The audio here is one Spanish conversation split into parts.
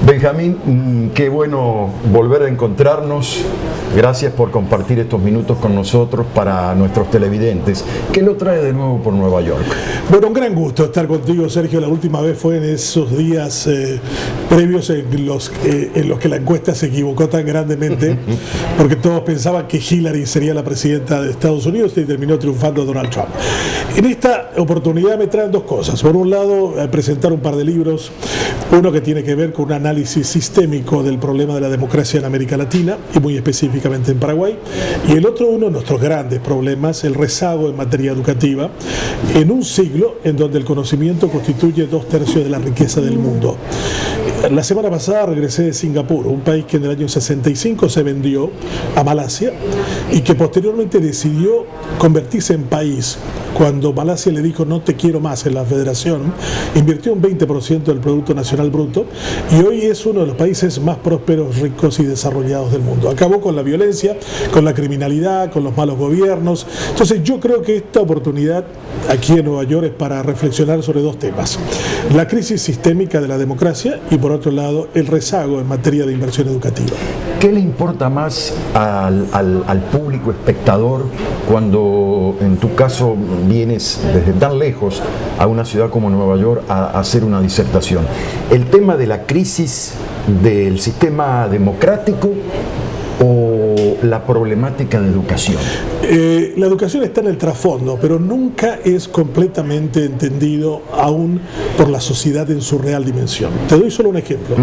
Benjamín, qué bueno volver a encontrarnos. Gracias por compartir estos minutos con nosotros para nuestros televidentes. ¿Qué lo trae de nuevo por Nueva York? Bueno, un gran gusto estar contigo, Sergio. La última vez fue en esos días previos en los que la encuesta se equivocó tan grandemente, porque todos pensaban que Hillary sería la presidenta de Estados Unidos y terminó triunfando Donald Trump. En esta oportunidad me traen dos cosas. Por un lado, presentar un par de libros, uno que tiene que ver con un análisis sistémico del problema de la democracia en América Latina y muy específicamente en Paraguay, y el otro, uno de nuestros grandes problemas, el rezago en materia educativa en un siglo en donde el conocimiento constituye 2/3 de la riqueza del mundo. La semana pasada regresé de Singapur, un país que en el año 65 se vendió a Malasia y que posteriormente decidió convertirse en país. Cuando Malasia le dijo no te quiero más en la federación, invirtió un 20% del Producto Nacional Bruto y hoy es uno de los países más prósperos, ricos y desarrollados del mundo. Acabó con la violencia, con la criminalidad, con los malos gobiernos. Entonces yo creo que esta oportunidad aquí en Nueva York es para reflexionar sobre dos temas: la crisis sistémica de la democracia y por otro lado el rezago en materia de inversión educativa. ¿Qué le importa más al público espectador cuando en tu caso vienes desde tan lejos a una ciudad como Nueva York a hacer una disertación? ¿El tema de la crisis del sistema democrático o la problemática de educación? La educación está en el trasfondo, pero nunca es completamente entendido aún por la sociedad en su real dimensión. Te doy solo un ejemplo.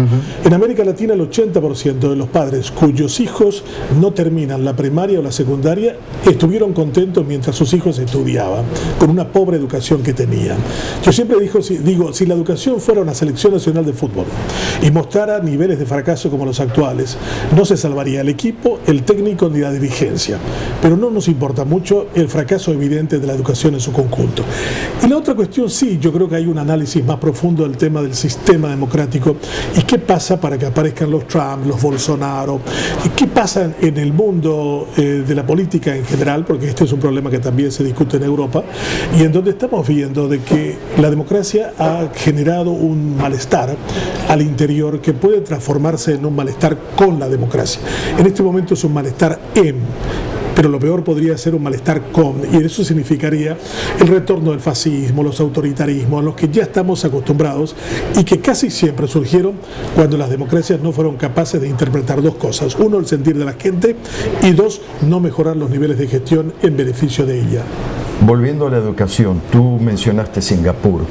En América Latina el 80% de los padres cuyos hijos no terminan la primaria o la secundaria estuvieron contentos mientras sus hijos estudiaban, con una pobre educación que tenían. Yo siempre digo, si la educación fuera una selección nacional de fútbol y mostrara niveles de fracaso como los actuales, no se salvaría el equipo, el técnico ni la dirigencia. Pero no nos importa mucho el fracaso evidente de la educación en su conjunto. Y la otra cuestión, sí, yo creo que hay un análisis más profundo del tema del sistema democrático y qué pasa para que aparezcan los Trump, los Bolsonaro, y qué pasa en el mundo de la política en general, porque este es un problema que también se discute en Europa, y en donde estamos viendo de que la democracia ha generado un malestar al interior que puede transformarse en un malestar con la democracia. En este momento es un malestar pero lo peor podría ser un malestar con, y eso significaría el retorno del fascismo, los autoritarismos, a los que ya estamos acostumbrados y que casi siempre surgieron cuando las democracias no fueron capaces de interpretar dos cosas: uno, el sentir de la gente, y dos, no mejorar los niveles de gestión en beneficio de ella. Volviendo a la educación, tú mencionaste Singapur.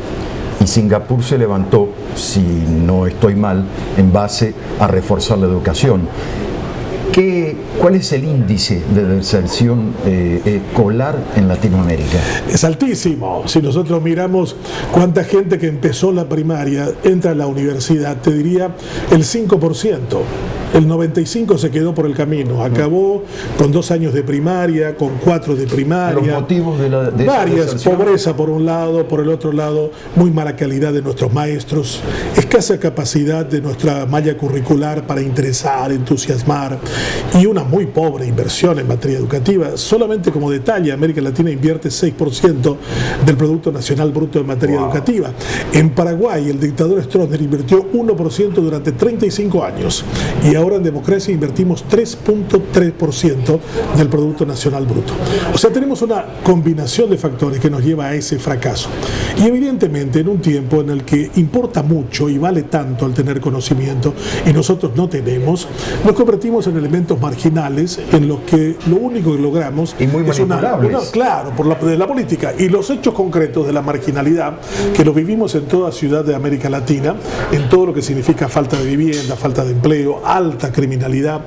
Y Singapur se levantó, si no estoy mal, en base a reforzar la educación. ¿Cuál es el índice de deserción escolar en Latinoamérica? Es altísimo. Si nosotros miramos cuánta gente que empezó la primaria entra a la universidad, te diría el 5%. El 95% se quedó por el camino, acabó con 2 años de primaria, con 4 de primaria. Los motivos de varias, pobreza por un lado, por el otro lado, muy mala calidad de nuestros maestros, escasa capacidad de nuestra malla curricular para interesar, entusiasmar, y una muy pobre inversión en materia educativa. Solamente como detalle, América Latina invierte 6% del Producto Nacional Bruto en materia educativa. En Paraguay, el dictador Stroessner invirtió 1% durante 35 años, y ahora en democracia invertimos 3.3% del Producto Nacional Bruto. O sea, tenemos una combinación de factores que nos lleva a ese fracaso. Y evidentemente en un tiempo en el que importa mucho y vale tanto el tener conocimiento y nosotros no tenemos, nos convertimos en elementos marginales en los que lo único que logramos y muy es claro, por la política. Y los hechos concretos de la marginalidad, que lo vivimos en toda ciudad de América Latina, en todo lo que significa falta de vivienda, falta de empleo, alta criminalidad.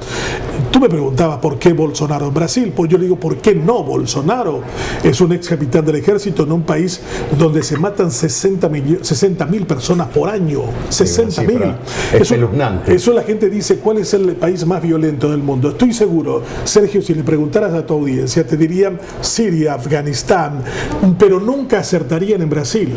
Tú me preguntabas por qué Bolsonaro en Brasil, pues yo le digo, ¿por qué no Bolsonaro? Es un ex capitán del ejército en un país donde se matan 60.000 personas por año. 60.000. Eso la gente dice, ¿cuál es el país más violento del mundo? Estoy seguro, Sergio, si le preguntaras a tu audiencia, te dirían Siria, Afganistán, pero nunca acertarían en Brasil.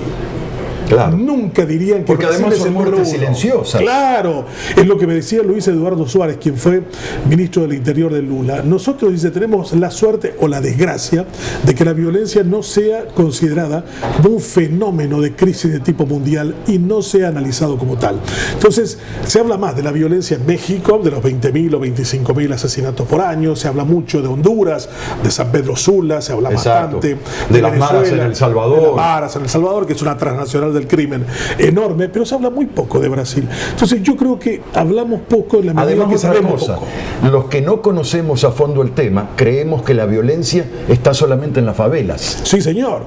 Claro. Nunca dirían que porque Brasil además es el son número muertes uno. silenciosas. Claro, es lo que me decía Luis Eduardo Suárez, quien fue ministro del Interior de Lula. Nosotros, dice, tenemos la suerte o la desgracia de que la violencia no sea considerada como un fenómeno de crisis de tipo mundial y no sea analizado como tal. Entonces, se habla más de la violencia en México, de los 20.000 o 25.000 asesinatos por año, se habla mucho de Honduras, de San Pedro Sula, se habla bastante de las maras en El Salvador. De las maras en El Salvador, que es una transnacional del crimen enorme, pero se habla muy poco de Brasil. Entonces, yo creo que hablamos poco en la medida Además, que otra sabemos cosa, poco. los que no conocemos a fondo el tema, creemos que la violencia está solamente en las favelas. Sí, señor.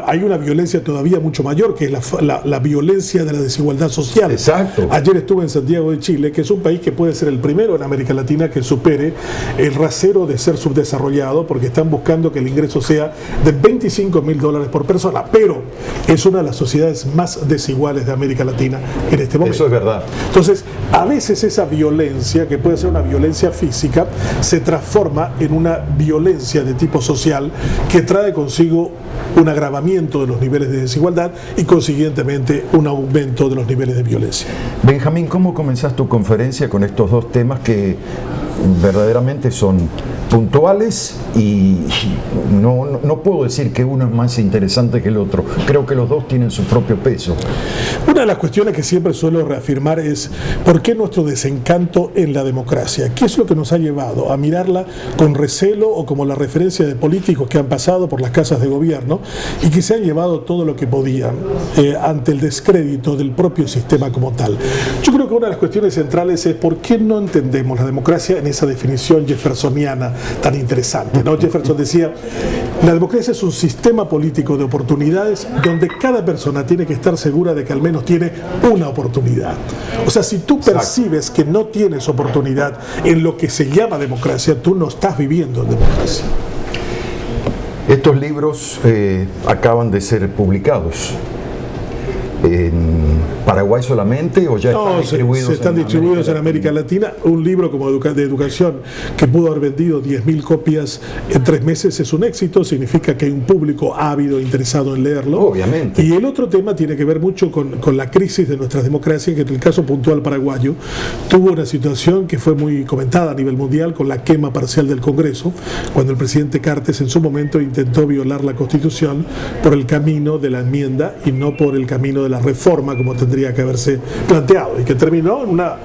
Hay una violencia todavía mucho mayor, que es la violencia de la desigualdad social. Exacto. Ayer estuve en Santiago de Chile, que es un país que puede ser el primero en América Latina que supere el rasero de ser subdesarrollado, porque están buscando que el ingreso sea de $25.000 por persona, pero es una de las sociedades más desiguales de América Latina en este momento. Eso es verdad. Entonces, a veces esa violencia, que puede ser una violencia física, se transforma en una violencia de tipo social que trae consigo un agravamiento de los niveles de desigualdad y consiguientemente un aumento de los niveles de violencia. Benjamín, ¿cómo comenzás tu conferencia con estos dos temas que verdaderamente son puntuales y no puedo decir que uno es más interesante que el otro? Creo que los dos tienen su propio peso. Una de las cuestiones que siempre suelo reafirmar es ¿por qué nuestro desencanto en la democracia? ¿Qué es lo que nos ha llevado a mirarla con recelo o como la referencia de políticos que han pasado por las casas de gobierno y que se han llevado todo lo que podían ante el descrédito del propio sistema como tal? Yo creo que una de las cuestiones centrales es ¿por qué no entendemos la democracia en esa definición jeffersoniana tan interesante, ¿no? Jefferson decía, la democracia es un sistema político de oportunidades donde cada persona tiene que estar segura de que al menos tiene una oportunidad. O sea, si tú percibes que no tienes oportunidad en lo que se llama democracia, tú no estás viviendo en democracia. Estos libros acaban de ser publicados. ¿En Paraguay solamente o ya están distribuidos? Se están distribuidos en América Latina. Un libro como de educación que pudo haber vendido 10.000 copias en 3 meses es un éxito, significa que hay un público ávido interesado en leerlo. Obviamente. Y el otro tema tiene que ver mucho con la crisis de nuestras democracias, que en el caso puntual paraguayo tuvo una situación que fue muy comentada a nivel mundial con la quema parcial del Congreso, cuando el presidente Cartes en su momento intentó violar la Constitución por el camino de la enmienda y no por el camino de la reforma como tendría que haberse planteado, y que terminó en una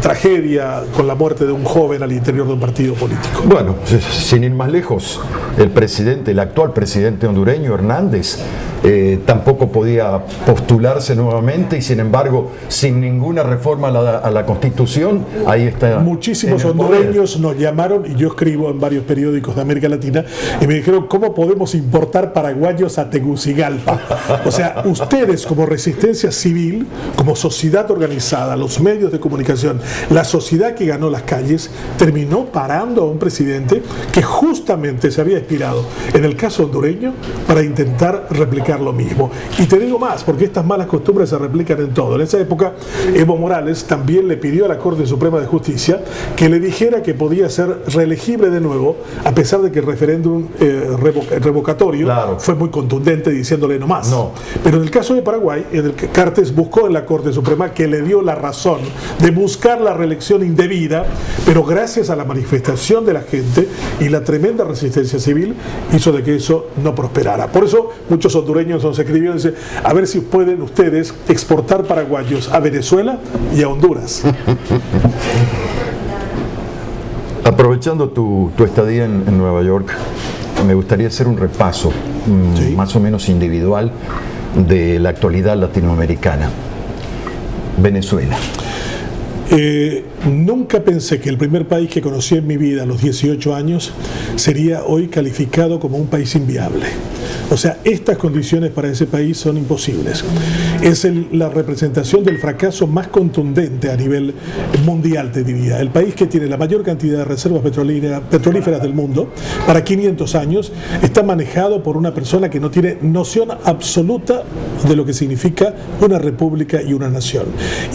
tragedia con la muerte de un joven al interior de un partido político. Bueno, sin ir más lejos, el actual presidente hondureño, Hernández, tampoco podía postularse nuevamente y sin embargo, sin ninguna reforma a la Constitución, ahí está. Muchísimos hondureños nos llamaron, y yo escribo en varios periódicos de América Latina, y me dijeron, ¿cómo podemos importar paraguayos a Tegucigalpa? O sea, ustedes como resistencia civil, como sociedad organizada, los medios de comunicación, la sociedad que ganó las calles, terminó parando a un presidente que justamente se había inspirado en el caso hondureño para intentar replicar lo mismo. Y te digo más, porque estas malas costumbres se replican en todo. En esa época, Evo Morales también le pidió a la Corte Suprema de Justicia que le dijera que podía ser reelegible de nuevo, a pesar de que el referéndum revocatorio fue muy contundente diciéndole no más. No. Pero en el caso de Paraguay, en el que Cartes buscó en la Corte Suprema que le dio la razón de buscar la reelección indebida, pero gracias a la manifestación de la gente y la tremenda resistencia civil hizo de que eso no prosperara. Por eso muchos hondureños nos escribieron y dicen, a ver si pueden ustedes exportar paraguayos a Venezuela y a Honduras. Aprovechando tu estadía en Nueva York, me gustaría hacer un repaso más o menos individual de la actualidad latinoamericana. Venezuela. Nunca pensé que el primer país que conocí en mi vida a los 18 años sería hoy calificado como un país inviable. O sea, estas condiciones para ese país son imposibles. Es la representación del fracaso más contundente a nivel mundial, te diría. El país que tiene la mayor cantidad de reservas petrolíferas del mundo, para 500 años, está manejado por una persona que no tiene noción absoluta de lo que significa una república y una nación.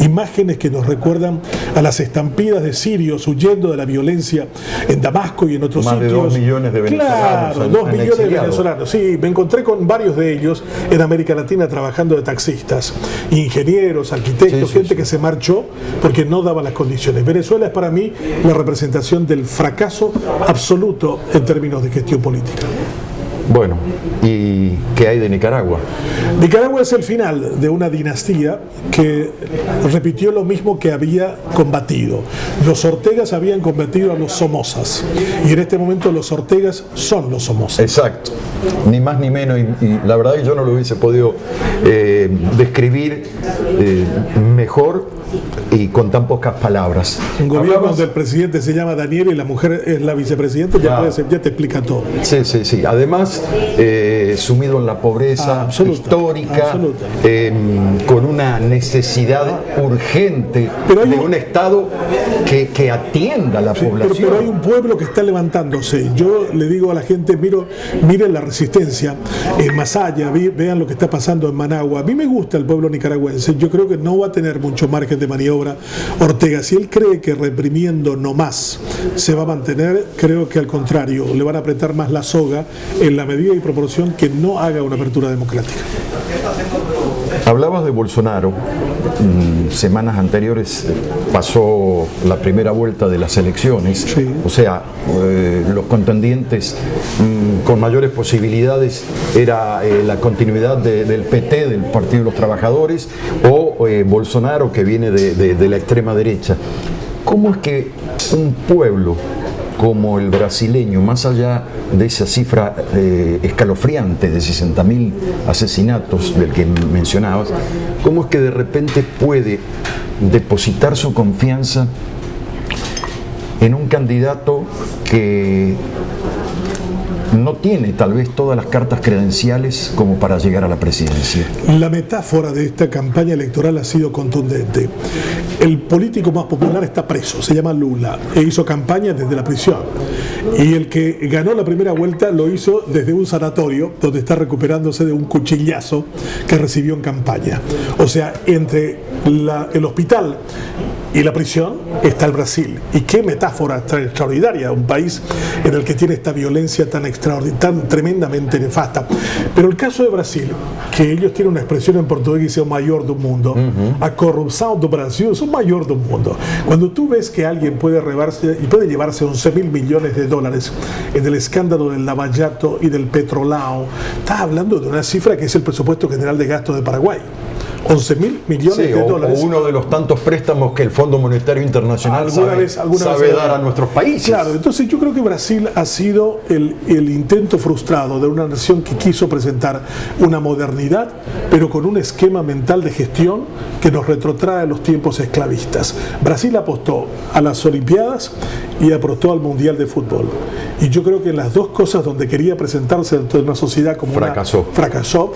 Imágenes que nos recuerdan a las estampidas de sirios huyendo de la violencia en Damasco y en otros sitios. Más de 2 millones de venezolanos. Claro, 2 millones de venezolanos. Sí, ven encontré con varios de ellos en América Latina trabajando de taxistas, ingenieros, arquitectos, gente que se marchó porque no daba las condiciones. Venezuela es para mí la representación del fracaso absoluto en términos de gestión política. Bueno, ¿y qué hay de Nicaragua? Nicaragua es el final de una dinastía que repitió lo mismo que había combatido. Los Ortegas habían combatido a los Somozas y en este momento los Ortegas son los Somozas. Exacto, ni más ni menos, y la verdad que yo no lo hubiese podido describir mejor y con tan pocas palabras. Un gobierno donde el presidente se llama Daniel y la mujer es la vicepresidenta, ya te explica todo. Sí. Además, sumido en la pobreza histórica, con una necesidad urgente de un Estado que atienda a la población. Pero hay un pueblo que está levantándose. Yo le digo a la gente, miren la resistencia en Masaya, vean lo que está pasando en Managua. A mí me gusta el pueblo nicaragüense. Yo creo que no va a tener mucho margen de maniobra Ortega. Si él cree que reprimiendo no más se va a mantener, creo que al contrario, le van a apretar más la soga en la medida y proporción que no haga una apertura democrática. Hablabas de Bolsonaro. Semanas anteriores pasó la primera vuelta de las elecciones. Sí. O sea, los contendientes con mayores posibilidades era la continuidad del PT, del Partido de los Trabajadores, o Bolsonaro, que viene de la extrema derecha. ¿Cómo es que un pueblo como el brasileño, más allá de esa cifra escalofriante de 60.000 asesinatos del que mencionabas, cómo es que de repente puede depositar su confianza en un candidato que no tiene tal vez todas las cartas credenciales como para llegar a la presidencia? La metáfora de esta campaña electoral ha sido contundente. El político más popular está preso, se llama Lula, e hizo campaña desde la prisión. Y el que ganó la primera vuelta lo hizo desde un sanatorio donde está recuperándose de un cuchillazo que recibió en campaña. O sea, entre el hospital y la prisión está el Brasil. Y qué metáfora tan extraordinaria, un país en el que tiene esta violencia tan tremendamente nefasta. Pero el caso de Brasil, que ellos tienen una expresión en portugués que dice o mayor del mundo, a corrupción do Brasil es un mayor del mundo. Cuando tú ves que alguien puede llevarse 11.000 millones de dólares en el escándalo del Lava Jato y del Petrolao, estás hablando de una cifra que es el presupuesto general de gasto de Paraguay. 11.000 millones de dólares. O uno de los tantos préstamos que el Fondo Monetario Internacional sabe dar a nuestros países. Claro, entonces yo creo que Brasil ha sido el intento frustrado de una nación que quiso presentar una modernidad, pero con un esquema mental de gestión que nos retrotrae a los tiempos esclavistas. Brasil apostó a las Olimpiadas y apostó al Mundial de Fútbol. Y yo creo que en las dos cosas donde quería presentarse dentro de una sociedad como fracasó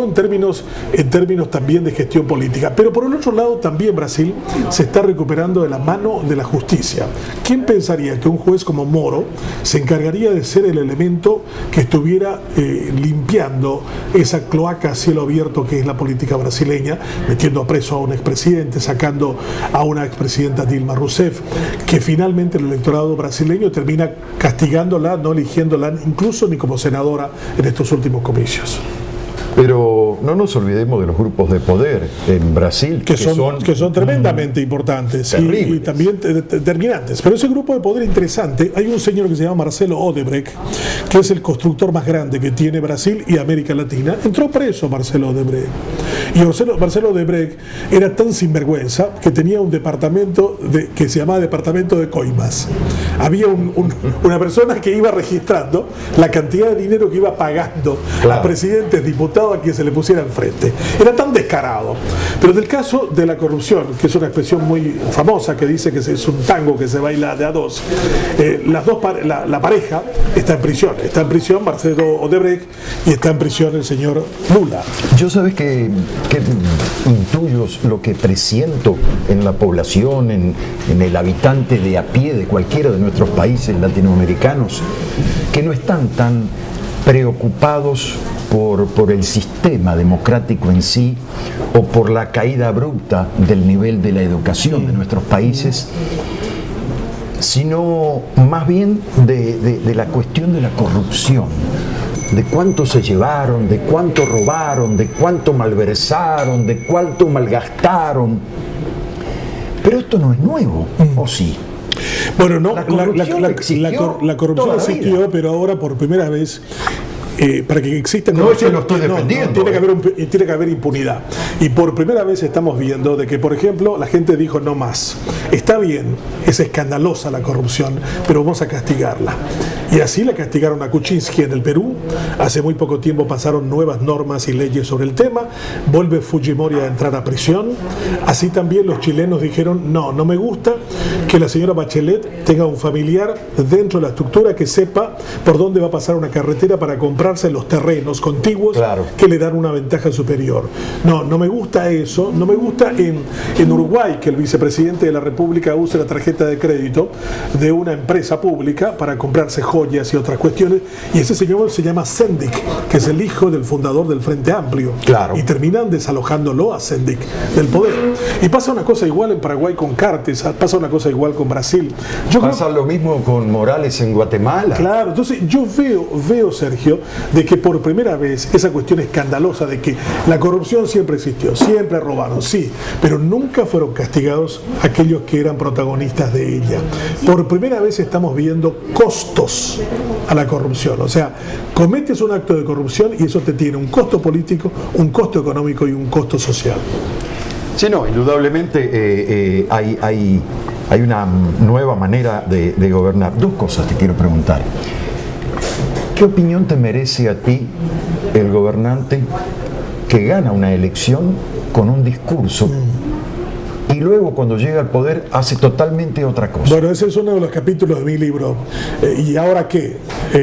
en términos también de gestión política. Pero por el otro lado también Brasil se está recuperando de la mano de la justicia. ¿Quién pensaría que un juez como Moro se encargaría de ser el elemento que estuviera limpiando esa cloaca a cielo abierto que es la política brasileña, metiendo a preso a un expresidente, sacando a una expresidenta Dilma Rousseff, que finalmente el electorado brasileño termina castigándola, no eligiéndola incluso ni como senadora en estos últimos comicios? Pero no nos olvidemos de los grupos de poder en Brasil, que son tremendamente importantes y también determinantes. Pero ese grupo de poder interesante, hay un señor que se llama Marcelo Odebrecht, que es el constructor más grande que tiene Brasil y América Latina. Entró preso Marcelo Odebrecht. Y Marcelo Odebrecht era tan sinvergüenza que tenía un departamento que se llamaba Departamento de Coimas. Había una persona que iba registrando la cantidad de dinero que iba pagando a presidentes, diputados, a quien se le pusiera enfrente. Era tan descarado. Pero del caso de la corrupción, que es una expresión muy famosa que dice que es un tango que se baila de a dos, la pareja está en prisión Marcelo Odebrecht y está en prisión el señor Lula. Yo sabes que intuyo lo que presiento en la población, en el habitante de a pie de cualquiera de nuestros países latinoamericanos, que no están tan preocupados por el sistema democrático en sí o por la caída abrupta del nivel de la educación de nuestros países, sino más bien de la cuestión de la corrupción. de cuánto se llevaron, de cuánto robaron, de cuánto malversaron, de cuánto malgastaron. Pero esto no es nuevo, ¿o sí? Bueno, no, la corrupción existió, pero ahora por primera vez, para que exista no, corrupción, lo estoy defendiendo, tiene que haber impunidad. Y por primera vez estamos viendo de que, por ejemplo, la gente dijo no más. Está bien, es escandalosa la corrupción, pero vamos a castigarla. Y así la castigaron a Kuczynski en el Perú. Hace muy poco tiempo pasaron nuevas normas y leyes sobre el tema. Vuelve Fujimori a entrar a prisión. Así también los chilenos dijeron no me gusta que la señora Bachelet tenga un familiar dentro de la estructura que sepa por dónde va a pasar una carretera para comprar los terrenos contiguos, claro, que le dan una ventaja superior. No me gusta eso. No me gusta en Uruguay que el vicepresidente de la República use la tarjeta de crédito de una empresa pública para comprarse joyas y otras cuestiones, y ese señor se llama Sendik, que es el hijo del fundador del Frente Amplio, claro, y terminan desalojándolo a Sendik del poder. Y pasa una cosa igual en Paraguay con Cartes, pasa una cosa igual con Brasil. Pasa lo mismo con Morales en Guatemala. Claro, entonces yo veo, Sergio, de que por primera vez esa cuestión escandalosa de que la corrupción siempre existió, siempre robaron, sí, pero nunca fueron castigados aquellos que eran protagonistas de ella. Por primera vez estamos viendo costos a la corrupción, o sea, cometes un acto de corrupción y eso te tiene un costo político, un costo económico y un costo social. Sí, no, indudablemente hay una nueva manera de gobernar. Dos cosas te quiero preguntar. ¿Qué opinión te merece a ti el gobernante que gana una elección con un discurso y luego cuando llega al poder hace totalmente otra cosa? Bueno, ese es uno de los capítulos de mi libro. ¿Y ahora qué?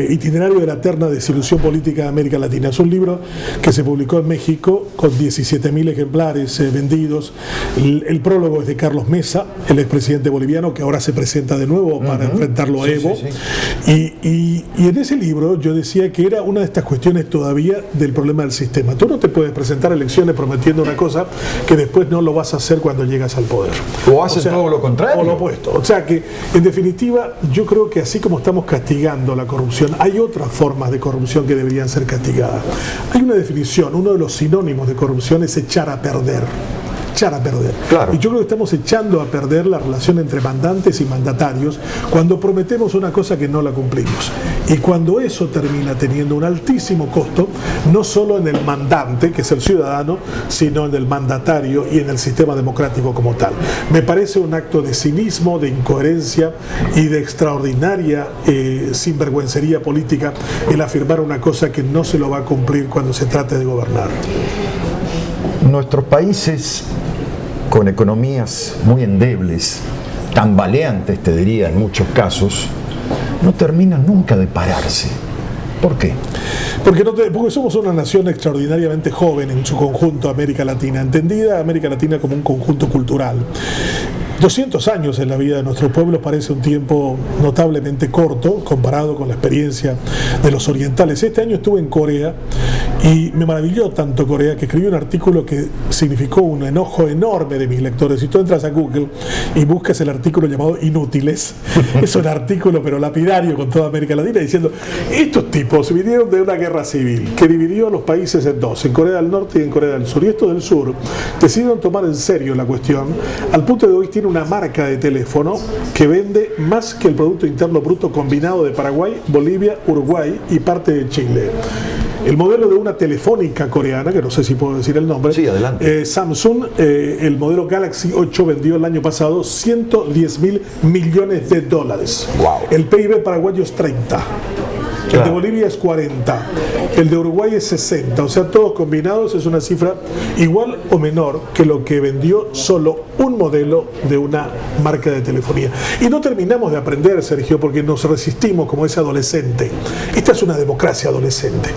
Itinerario de la eterna desilusión política de América Latina. Es un libro que se publicó en México con 17.000 ejemplares vendidos. El prólogo es de Carlos Mesa, el expresidente boliviano, que ahora se presenta de nuevo para enfrentarlo a Evo. Sí. Y en ese libro yo decía que era una de estas cuestiones todavía del problema del sistema. Tú no te puedes presentar a elecciones prometiendo una cosa que después no lo vas a hacer cuando llegas al poder. O haces todo lo contrario. O lo opuesto. O sea que, en definitiva, yo creo que así como estamos castigando la corrupción, hay otras formas de corrupción que deberían ser castigadas. Hay una definición, uno de los sinónimos de corrupción es echar a perder. Echar a perder. Claro. Y yo creo que estamos echando a perder la relación entre mandantes y mandatarios cuando prometemos una cosa que no la cumplimos. Y cuando eso termina teniendo un altísimo costo, no solo en el mandante, que es el ciudadano, sino en el mandatario y en el sistema democrático como tal. Me parece un acto de cinismo, de incoherencia y de extraordinaria sinvergüencería política el afirmar una cosa que no se lo va a cumplir cuando se trate de gobernar. Nuestros países con economías muy endebles, tambaleantes te diría en muchos casos, no terminan nunca de pararse. ¿Por qué? Porque somos una nación extraordinariamente joven en su conjunto, América Latina, entendida América Latina como un conjunto cultural. 200 años en la vida de nuestros pueblos parece un tiempo notablemente corto comparado con la experiencia de los orientales. Este año estuve en Corea y me maravilló tanto Corea que escribí un artículo que significó un enojo enorme de mis lectores. Si tú entras a Google y buscas el artículo llamado Inútiles, es un artículo pero lapidario con toda América Latina diciendo estos tipos vinieron de una guerra civil que dividió a los países en dos, en Corea del Norte y en Corea del Sur, y estos del sur decidieron tomar en serio la cuestión al punto de hoy tiene una marca de teléfono que vende más que el Producto Interno Bruto combinado de Paraguay, Bolivia, Uruguay y parte de Chile. El modelo de una telefónica coreana, que no sé si puedo decir el nombre, sí, adelante. Samsung, el modelo Galaxy 8 vendió el año pasado $110.000 millones. Wow. El PIB paraguayo es 30. El de Bolivia es 40, el de Uruguay es 60, o sea, todos combinados es una cifra igual o menor que lo que vendió solo un modelo de una marca de telefonía. Y no terminamos de aprender, Sergio, porque nos resistimos como ese adolescente. Esta es una democracia adolescente.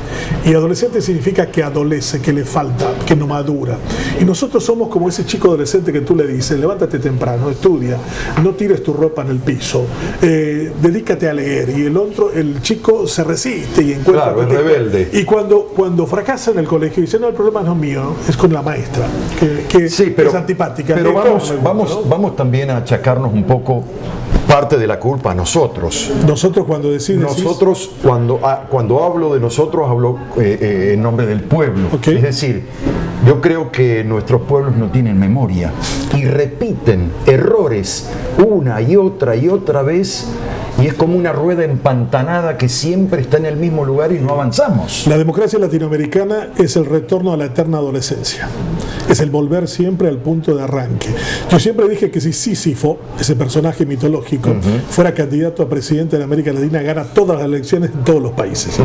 Y adolescente significa que adolece, que le falta, que no madura. Y nosotros somos como ese chico adolescente que tú le dices, levántate temprano, estudia, no tires tu ropa en el piso, dedícate a leer. Y el otro, el chico se resiste y encuentra... Claro, es rebelde. Y cuando fracasa en el colegio dice, no, el problema no es mío, es con la maestra, que sí, pero, es antipática. Pero vamos también a achacarnos un poco parte de la culpa a nosotros. Nosotros cuando decimos... Nosotros, cuando hablo de nosotros, hablo en nombre del pueblo. Okay. Es decir, yo creo que nuestros pueblos no tienen memoria y repiten errores una y otra vez, y es como una rueda empantanada que siempre está en el mismo lugar y no avanzamos. La democracia latinoamericana es el retorno a la eterna adolescencia. Es el volver siempre al punto de arranque. Yo siempre dije que si Sísifo, ese personaje mitológico, fuera candidato a presidente de América Latina, gana todas las elecciones en todos los países.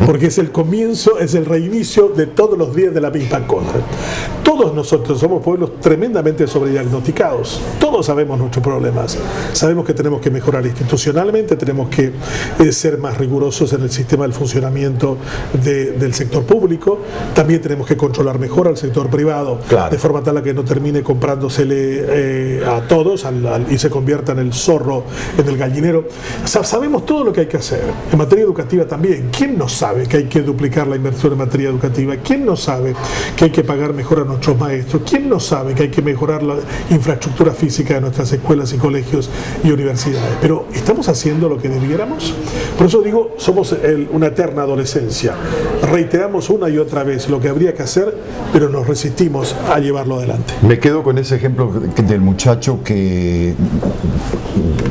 Porque es el comienzo, es el reinicio de todos los días de la misma cosa. Todos nosotros somos pueblos tremendamente sobrediagnosticados. Todos sabemos nuestros problemas. Sabemos que tenemos que mejorar institucionalmente, tenemos que ser más rigurosos en el sistema del funcionamiento del sector público. También tenemos que controlar mejor al sector privado. Claro. De forma tal a que no termine comprándosele a todos y se convierta en el zorro, en el gallinero. Sabemos todo lo que hay que hacer. En materia educativa también. ¿Quién no sabe que hay que duplicar la inversión en materia educativa? ¿Quién no sabe que hay que pagar mejor a nuestros maestros? ¿Quién no sabe que hay que mejorar la infraestructura física de nuestras escuelas y colegios y universidades? Pero ¿estamos haciendo lo que debiéramos? Por eso digo, somos una eterna adolescencia. Reiteramos una y otra vez lo que habría que hacer, pero nos resistimos a llevarlo adelante. Me quedo con ese ejemplo del muchacho que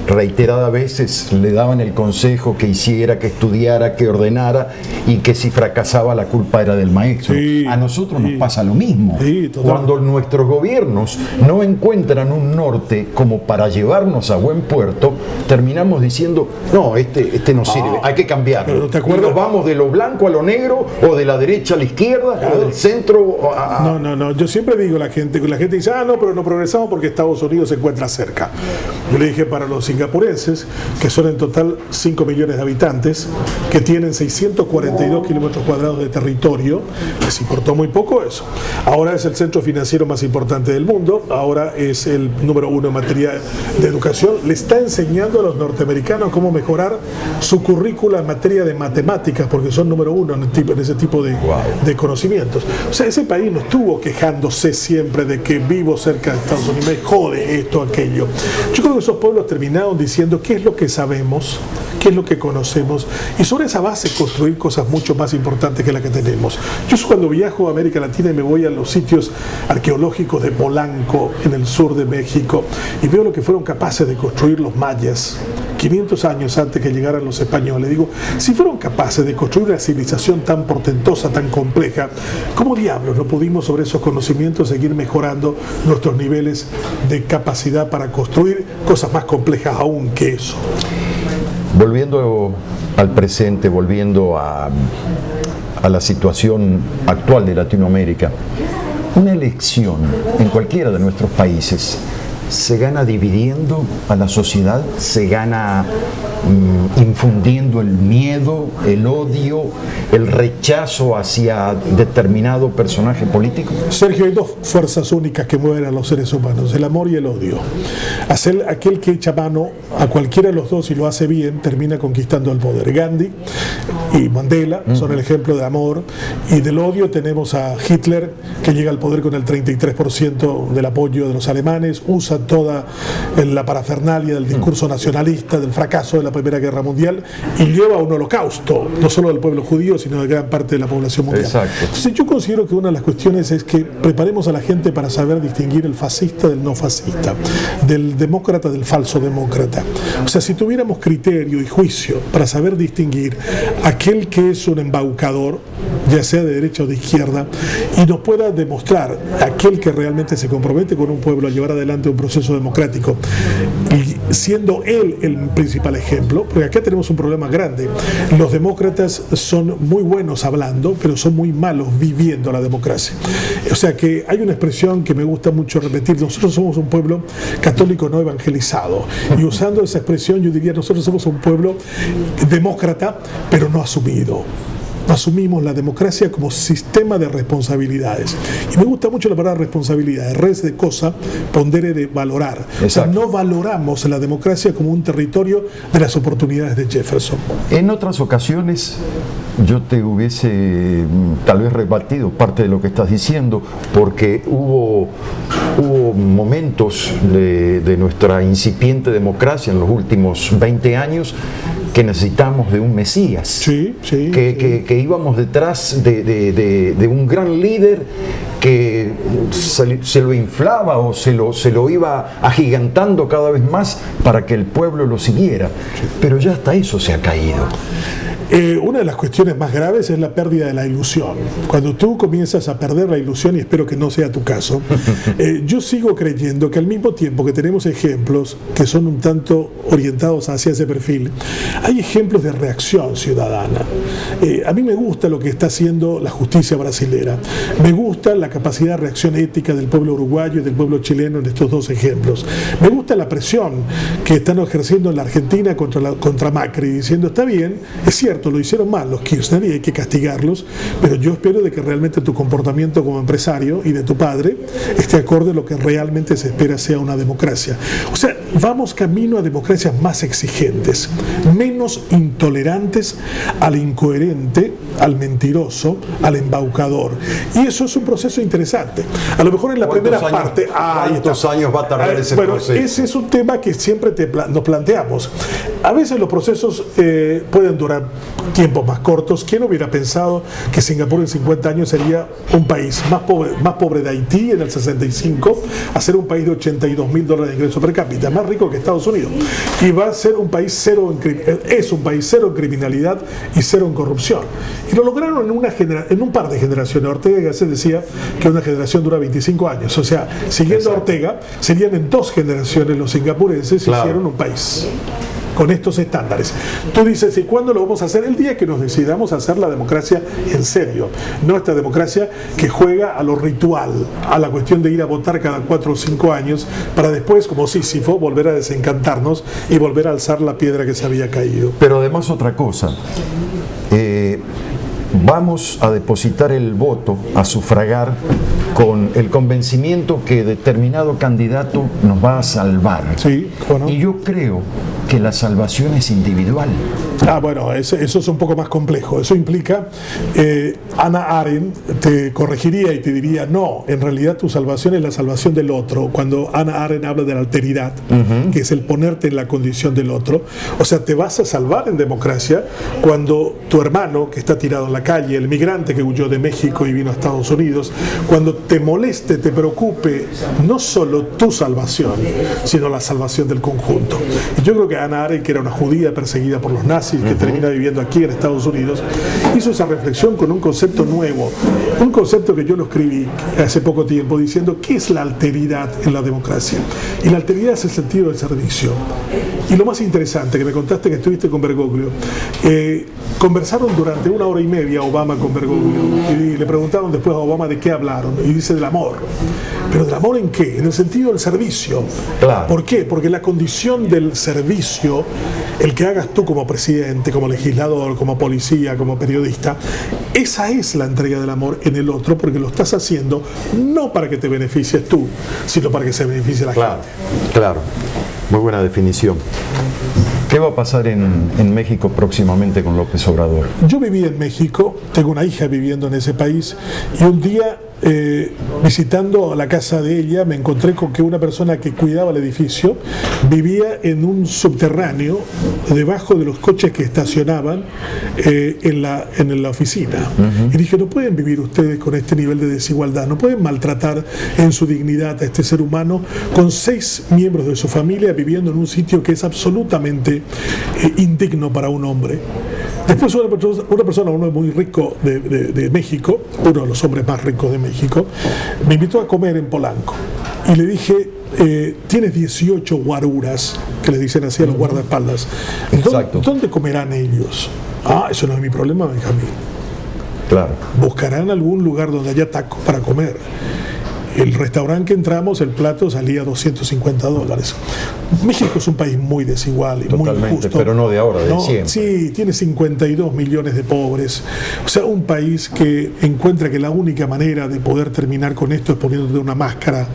reiteradas veces le daban el consejo que hiciera, que estudiara, que ordenara, y que si fracasaba la culpa era del maestro. Sí, a nosotros nos pasa lo mismo. Sí, cuando nuestros gobiernos no encuentran un norte como para llevarnos a buen puerto, terminamos diciendo, no, este no sirve, hay que cambiarlo. ¿Te acuerdas? Y nos vamos de lo blanco a lo negro, o de la derecha a la izquierda, claro, o del centro a... No, yo siempre digo, la gente dice, no, pero no progresamos porque Estados Unidos se encuentra cerca. Yo le dije, para los singapurenses, que son en total 5 millones de habitantes, que tienen 642 kilómetros cuadrados de territorio, les importó muy poco eso. Ahora es el centro financiero más importante del mundo, ahora es el número 1 en materia de educación, le está enseñando a los norteamericanos cómo mejorar su currícula en materia de matemáticas, porque son número 1 en ese tipo de conocimientos. O sea, ese país no estuvo quejándose siempre de que vivo cerca de Estados Unidos, me jode esto, aquello. Yo creo que esos pueblos terminaron diciendo qué es lo que sabemos, qué es lo que conocemos, y sobre esa base construir cosas mucho más importantes que la que tenemos. Yo cuando viajo a América Latina y me voy a los sitios arqueológicos de Polanco, en el sur de México, y veo lo que fueron capaces de construir los mayas 500 años antes que llegaran los españoles, digo, si fueron capaces de construir una civilización tan portentosa, tan compleja, ¿cómo diablos no pudimos sobre esos conocimientos seguir mejorando nuestros niveles de capacidad para construir cosas más complejas aún que eso? Volviendo al presente, volviendo a la situación actual de Latinoamérica, una elección en cualquiera de nuestros países se gana dividiendo a la sociedad, se gana infundiendo el miedo, el odio, el rechazo hacia determinado personaje político. Sergio, hay dos fuerzas únicas que mueven a los seres humanos, el amor y el odio. Aquel que echa mano a cualquiera de los dos y lo hace bien, termina conquistando el poder. Gandhi y Mandela son el ejemplo de amor, y del odio tenemos a Hitler, que llega al poder con el 33% del apoyo de los alemanes, usa toda la parafernalia del discurso nacionalista, del fracaso de la Primera Guerra Mundial, y lleva a un holocausto, no solo del pueblo judío, sino de gran parte de la población mundial. Exacto. Entonces yo considero que una de las cuestiones es que preparemos a la gente para saber distinguir el fascista del no fascista, del demócrata del falso demócrata. O sea, si tuviéramos criterio y juicio para saber distinguir aquel que es un embaucador, ya sea de derecha o de izquierda, y nos pueda demostrar aquel que realmente se compromete con un pueblo a llevar adelante un proceso democrático, y siendo él el principal ejemplo, porque acá tenemos un problema grande. Los demócratas son muy buenos hablando, pero son muy malos viviendo la democracia. O sea que hay una expresión que me gusta mucho repetir: nosotros somos un pueblo católico no evangelizado, y usando esa expresión yo diría, nosotros somos un pueblo demócrata pero no asumido. asumimos la democracia como sistema de responsabilidades. Y me gusta mucho la palabra responsabilidad, res de cosa, pondere de valorar. Exacto. O sea, no valoramos la democracia como un territorio de las oportunidades de Jefferson. En otras ocasiones yo te hubiese tal vez rebatido parte de lo que estás diciendo, porque hubo momentos de nuestra incipiente democracia en los últimos 20 años que necesitamos de un Mesías, Sí. que íbamos detrás de un gran líder que se lo inflaba o se lo iba agigantando cada vez más para que el pueblo lo siguiera, pero ya hasta eso se ha caído. Una de las cuestiones más graves es la pérdida de la ilusión. Cuando tú comienzas a perder la ilusión, y espero que no sea tu caso, yo sigo creyendo que al mismo tiempo que tenemos ejemplos que son un tanto orientados hacia ese perfil, hay ejemplos de reacción ciudadana. A mí me gusta lo que está haciendo la justicia brasilera. Me gusta la capacidad de reacción ética del pueblo uruguayo y del pueblo chileno en estos dos ejemplos. Me gusta la presión que están ejerciendo en la Argentina contra Macri, diciendo, está bien, es cierto, lo hicieron mal los Kirchner y hay que castigarlos, pero yo espero de que realmente tu comportamiento como empresario y de tu padre esté acorde a lo que realmente se espera sea una democracia. O sea, vamos camino a democracias más exigentes, menos intolerantes al incoherente, al mentiroso, al embaucador. Y eso es un proceso interesante. A lo mejor en la primera parte... ¿Cuántos años va a tardar ese proceso? Ese es un tema que siempre nos planteamos. A veces los procesos pueden durar tiempos más cortos. ¿Quién hubiera pensado que Singapur en 50 años sería un país más pobre de Haití en el 65 a ser un país de $82.000 de ingreso per cápita, más rico que Estados Unidos? Y va a ser un país cero en criminalidad y cero en corrupción. Y lo lograron en un par de generaciones. Ortega y Gasset decía que una generación dura 25 años. O sea, siguiendo a Ortega, serían en 2 generaciones los singapurenses hicieron un país con estos estándares. Tú dices, ¿y cuándo lo vamos a hacer? El día que nos decidamos hacer la democracia en serio, no esta democracia que juega a lo ritual, a la cuestión de ir a votar cada 4 o 5 años para después, como Sísifo, volver a desencantarnos y volver a alzar la piedra que se había caído. Pero además otra cosa, vamos a depositar el voto, a sufragar con el convencimiento que determinado candidato nos va a salvar. Sí, ¿cómo no? Y yo creo que la salvación es individual. Bueno, eso es un poco más complejo. Eso implica, Hannah Arendt te corregiría y te diría, no, en realidad tu salvación es la salvación del otro. Cuando Hannah Arendt habla de la alteridad, que es el ponerte en la condición del otro, o sea, te vas a salvar en democracia cuando tu hermano que está tirado en la calle, el migrante que huyó de México y vino a Estados Unidos, cuando te moleste, te preocupe no solo tu salvación, sino la salvación del conjunto. Y yo creo que Hannah Arendt, que era una judía perseguida por los nazis, que termina viviendo aquí en Estados Unidos, hizo esa reflexión con un concepto nuevo, un concepto que yo lo escribí hace poco tiempo diciendo, ¿qué es la alteridad en la democracia? Y la alteridad es el sentido del servicio. Y lo más interesante, que me contaste que estuviste con Bergoglio, conversaron durante 1 hora y media Obama con Bergoglio y le preguntaron después a Obama de qué hablaron, y dice del amor. ¿Pero del amor en qué? En el sentido del servicio. Claro. ¿Por qué? Porque la condición del servicio, el que hagas tú como presidente, como legislador, como policía, como periodista, esa es la entrega del amor en el otro, porque lo estás haciendo no para que te beneficies tú, sino para que se beneficie la gente. Claro. Muy buena definición. ¿Qué va a pasar en México próximamente con López Obrador? Yo viví en México, tengo una hija viviendo en ese país, y un día visitando la casa de ella me encontré con que una persona que cuidaba el edificio vivía en un subterráneo debajo de los coches que estacionaban en la oficina. Y dije, no pueden vivir ustedes con este nivel de desigualdad, no pueden maltratar en su dignidad a este ser humano con 6 miembros de su familia viviendo en un sitio que es absolutamente indigno para un hombre. Después una persona, uno muy rico de México, uno de los hombres más ricos de México, me invitó a comer en Polanco y le dije, tienes 18 guaruras, que le dicen así a los guardaespaldas, ¿dónde comerán ellos? Eso no es mi problema, Benjamín. Claro. Buscarán algún lugar donde haya taco para comer. el restaurante que entramos, el plato salía $250. México es un país muy desigual y totalmente, muy injusto. Pero no de ahora, de siempre. Sí, tiene 52 millones de pobres. O sea, un país que encuentra que la única manera de poder terminar con esto es poniéndote una máscara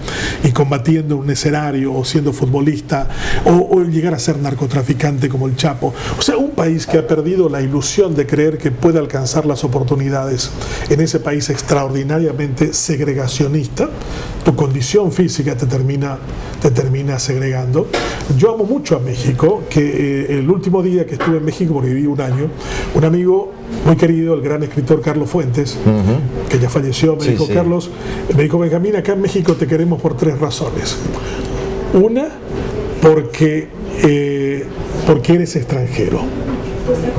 y combatiendo un escenario o siendo futbolista o llegar a ser narcotraficante como el Chapo. O sea, un país que ha perdido la ilusión de creer que puede alcanzar las oportunidades en ese país extraordinariamente segregacionista. Tu condición física te termina segregando. Yo amo mucho a México, que el último día que estuve en México, porque viví un año, un amigo muy querido, el gran escritor Carlos Fuentes, que ya falleció, me dijo, Carlos, me dijo, Benjamín, acá en México te queremos por 3 razones. Una, porque eres extranjero.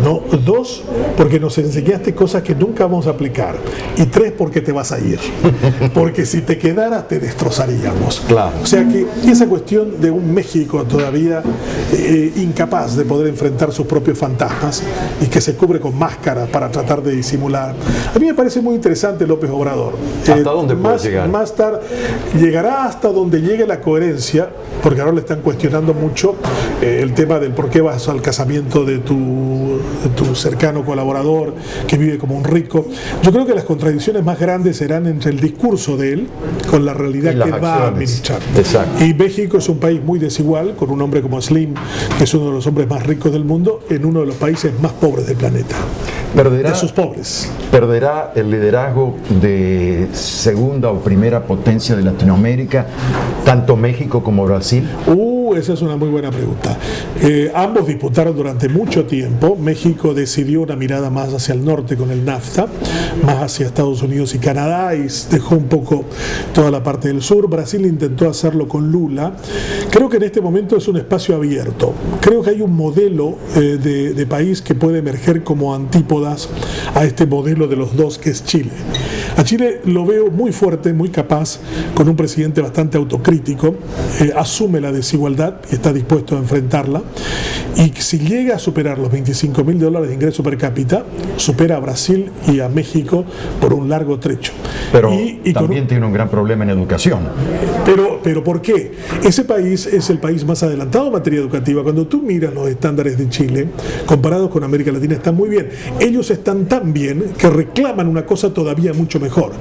No, 2, porque nos enseñaste cosas que nunca vamos a aplicar. Y 3, porque te vas a ir. Porque si te quedaras te destrozaríamos. Claro. O sea que esa cuestión de un México todavía incapaz de poder enfrentar sus propios fantasmas y que se cubre con máscara para tratar de disimular. A mí me parece muy interesante López Obrador. ¿Hasta dónde puede llegar? Más tarde llegará hasta donde llegue la coherencia, porque ahora le están cuestionando mucho el tema del por qué vas al casamiento de tu cercano colaborador que vive como un rico. Yo creo que las contradicciones más grandes serán entre el discurso de él con la realidad que va a administrar. Exacto. Y México es un país muy desigual, con un hombre como Slim, que es uno de los hombres más ricos del mundo, en uno de los países más pobres del planeta. De sus pobres. ¿Perderá el liderazgo de segunda o primera potencia de Latinoamérica, tanto México como Brasil? Esa es una muy buena pregunta. Ambos disputaron durante mucho tiempo. México decidió una mirada más hacia el norte con el NAFTA, más hacia Estados Unidos y Canadá, y dejó un poco toda la parte del sur. Brasil intentó hacerlo con Lula. Creo que en este momento es un espacio abierto. Creo que hay un modelo de país que puede emerger como antípodas a este modelo de los dos, que es Chile. A Chile lo veo muy fuerte, muy capaz, con un presidente bastante autocrítico, asume la desigualdad y está dispuesto a enfrentarla, y si llega a superar los $25.000 de ingreso per cápita, supera a Brasil y a México por un largo trecho. Pero también tiene un gran problema en educación. Pero ¿por qué? Ese país es el país más adelantado en materia educativa. Cuando tú miras los estándares de Chile, comparados con América Latina, están muy bien. Ellos están tan bien que reclaman una cosa todavía mucho mejor.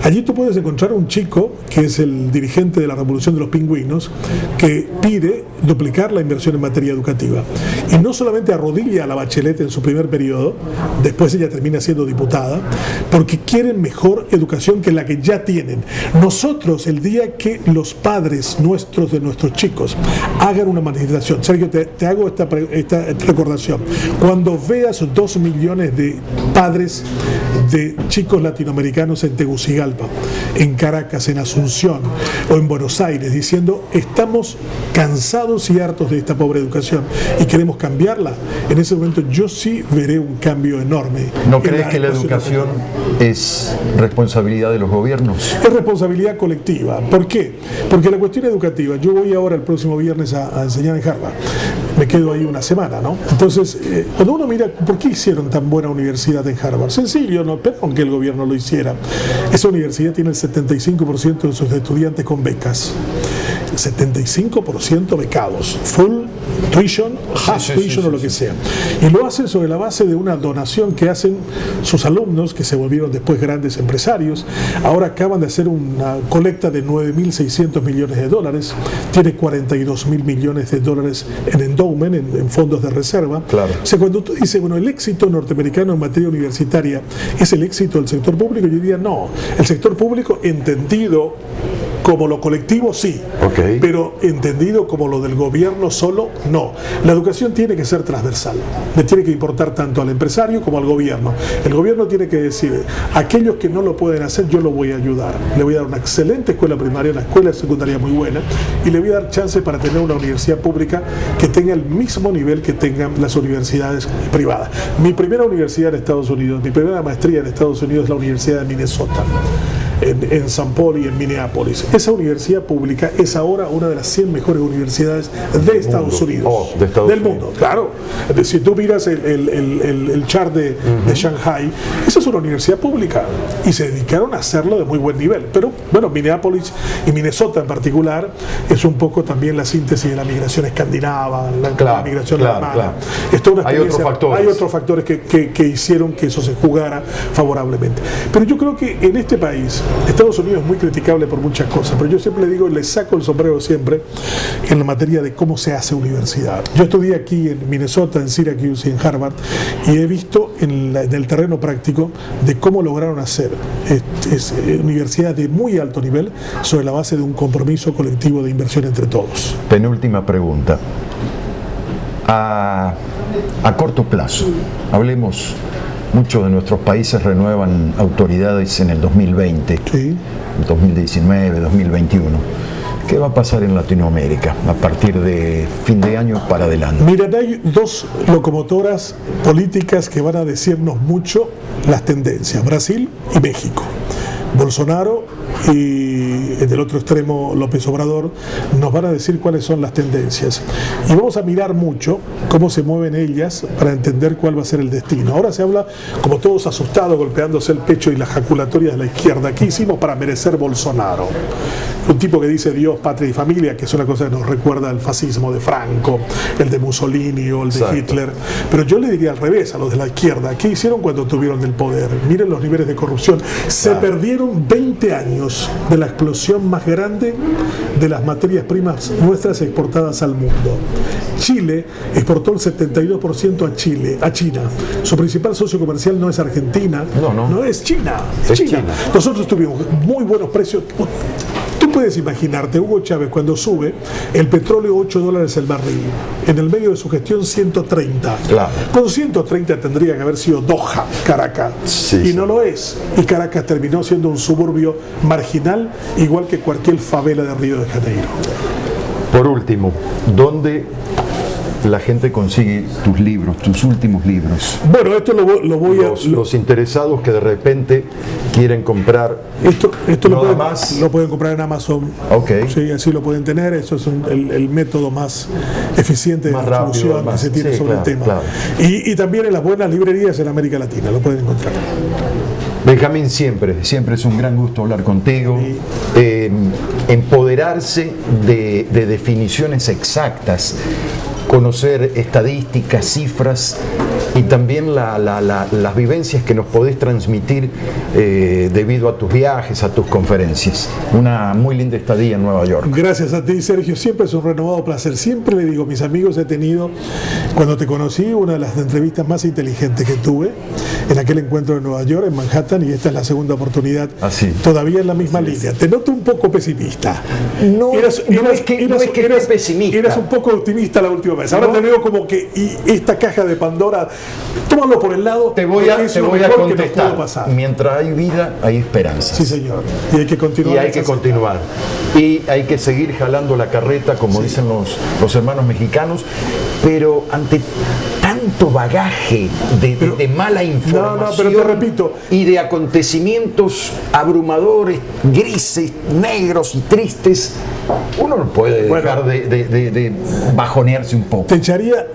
Allí tú puedes encontrar un chico, que es el dirigente de la Revolución de los Pingüinos, que pide duplicar la inversión en materia educativa. Y no solamente arrodilla a la Bachelet en su primer periodo, después ella termina siendo diputada, porque quieren mejor educación que la que ya tienen. Nosotros, el día que los padres nuestros, de nuestros chicos, hagan una manifestación, Sergio, te hago esta recordación, cuando veas 2 millones de padres de chicos latinoamericanos en Tegucigalpa, en Caracas, en Asunción o en Buenos Aires, diciendo estamos cansados y hartos de esta pobre educación y queremos cambiarla, en ese momento yo sí veré un cambio enorme. ¿No crees que la educación es responsabilidad de los gobiernos? Es responsabilidad colectiva. ¿Por qué? Porque la cuestión educativa, yo voy ahora el próximo viernes a enseñar en Harvard, me quedo ahí una semana, ¿no? Entonces, cuando uno mira por qué hicieron tan buena universidad en Harvard, sencillo, no, pero aunque el gobierno lo hiciera, esa universidad tiene el 75% de sus estudiantes con becas. 75% becados, full tuition, half tuition o lo que sea. Y lo hacen sobre la base de una donación que hacen sus alumnos, que se volvieron después grandes empresarios. Ahora acaban de hacer una colecta de $9.600 millones, tiene $42.000 millones en endowment, en fondos de reserva. Claro. O sea, cuando tú dices, bueno, el éxito norteamericano en materia universitaria es el éxito del sector público, yo diría no. El sector público entendido como lo colectivo, sí, pero entendido como lo del gobierno solo, no. La educación tiene que ser transversal, le tiene que importar tanto al empresario como al gobierno. El gobierno tiene que decir, aquellos que no lo pueden hacer, yo lo voy a ayudar. Le voy a dar una excelente escuela primaria, una escuela secundaria muy buena, y le voy a dar chance para tener una universidad pública que tenga el mismo nivel que tengan las universidades privadas. Mi primera universidad en Estados Unidos, mi primera maestría en Estados Unidos es la Universidad de Minnesota. en San Paul y en Minneapolis. Esa universidad pública es ahora una de las 100 mejores universidades de Estados Unidos. Del mundo, claro. Si tú miras el chart de Shanghai, esa es una universidad pública y se dedicaron a hacerlo de muy buen nivel. Pero bueno, Minneapolis y Minnesota en particular es un poco también la síntesis de la migración escandinava, la migración alemana. Claro. Hay otros factores que hicieron que eso se jugara favorablemente. Pero yo creo que en este país, Estados Unidos es muy criticable por muchas cosas, pero yo siempre le digo, le saco el sombrero siempre en la materia de cómo se hace universidad. Yo estudié aquí en Minnesota, en Syracuse y en Harvard, y he visto en el terreno práctico de cómo lograron hacer universidad de muy alto nivel sobre la base de un compromiso colectivo de inversión entre todos. Penúltima pregunta. A corto plazo, hablemos, muchos de nuestros países renuevan autoridades en el 2020, sí. 2019, 2021. ¿Qué va a pasar en Latinoamérica a partir de fin de año para adelante? Mira, hay dos locomotoras políticas que van a decirnos mucho las tendencias, Brasil y México. Bolsonaro y del otro extremo López Obrador nos van a decir cuáles son las tendencias y vamos a mirar mucho cómo se mueven ellas para entender cuál va a ser el destino. Ahora se habla como todos asustados, golpeándose el pecho y las jaculatorias de la izquierda. ¿Qué hicimos para merecer Bolsonaro? Un tipo que dice Dios, patria y familia, que es una cosa que nos recuerda al fascismo de Franco, el de Mussolini o el de Hitler. Pero yo le diría al revés a los de la izquierda. ¿Qué hicieron cuando tuvieron el poder? Miren los niveles de corrupción. Se perdieron 20 años de la explosión más grande de las materias primas nuestras exportadas al mundo. Chile exportó el 72% a China. Su principal socio comercial no es Argentina, no es China, es China. Nosotros tuvimos muy buenos precios. Tú puedes imaginarte, Hugo Chávez, cuando sube el petróleo $8 el barril, en el medio de su gestión 130. Claro. Con 130 tendría que haber sido Doha, Caracas, y no lo es. Y Caracas terminó siendo un suburbio marginal, igual que cualquier favela de Río de Janeiro. Por último, ¿dónde la gente consigue tus libros, tus últimos libros? Bueno, esto lo voy a... Los interesados que de repente quieren comprar esto lo pueden comprar en Amazon. Okay. Sí, así lo pueden tener. Eso es el método más eficiente de distribución que se tiene sobre el tema. Claro. Y también en las buenas librerías en América Latina lo pueden encontrar. Benjamín, siempre es un gran gusto hablar contigo. Empoderarse de definiciones exactas, conocer estadísticas, cifras y también las vivencias que nos podés transmitir debido a tus viajes, a tus conferencias. Una muy linda estadía en Nueva York. Gracias a ti, Sergio. Siempre es un renovado placer. Siempre le digo, mis amigos, he tenido, cuando te conocí, una de las entrevistas más inteligentes que tuve en aquel encuentro en Nueva York, en Manhattan, y esta es la segunda oportunidad. Así. Todavía en la misma línea. Te noto un poco pesimista. No es que eres pesimista. Eras un poco optimista la última vez. Ahora te veo como que esta caja de Pandora, tómalo por el lado. Te voy a contestar. Mientras hay vida, hay esperanza. Sí, señor. Y hay que continuar. Y hay que seguir jalando la carreta, como dicen los hermanos mexicanos, pero ante tanto bagaje de mala información, pero te repito, y de acontecimientos abrumadores, grises, negros y tristes, uno no puede dejar de bajonearse un poco. Te echaría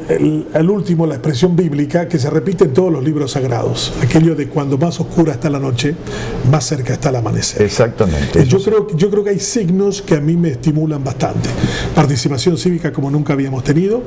al último la expresión bíblica que se repite en todos los libros sagrados, aquello de cuando más oscura está la noche, más cerca está el amanecer. Exactamente. Yo creo que hay signos que a mí me estimulan bastante. Participación cívica como nunca habíamos tenido,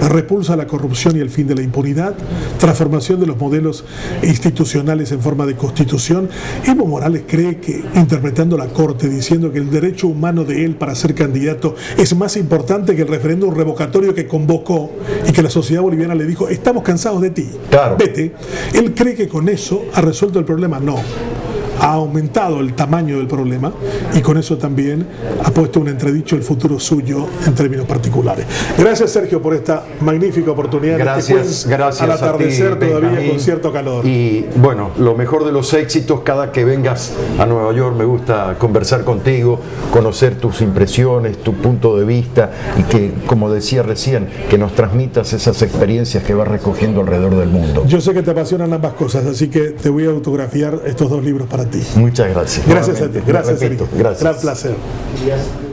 repulsa a la corrupción y el fin de la impunidad, transformación de los modelos institucionales en forma de constitución. Evo Morales cree que, interpretando la Corte, diciendo que el derecho humano de él para ser candidato es más importante que el referéndum revocatorio que convocó y que la sociedad boliviana le dijo, estamos cansados de ti, vete. Él cree que con eso ha resuelto el problema. No. Ha aumentado el tamaño del problema y con eso también ha puesto un entredicho el futuro suyo en términos particulares. Gracias, Sergio, por esta magnífica oportunidad. Gracias al atardecer a ti, todavía Benjamín, con cierto calor. Y bueno, lo mejor de los éxitos, cada que vengas a Nueva York me gusta conversar contigo, conocer tus impresiones, tu punto de vista y que, como decía recién, que nos transmitas esas experiencias que vas recogiendo alrededor del mundo. Yo sé que te apasionan ambas cosas, así que te voy a autografiar estos dos libros para ti. ti. Muchas gracias. Gracias a ti. Nuevamente, Gracias, repito, Eric. gracias. Gran placer.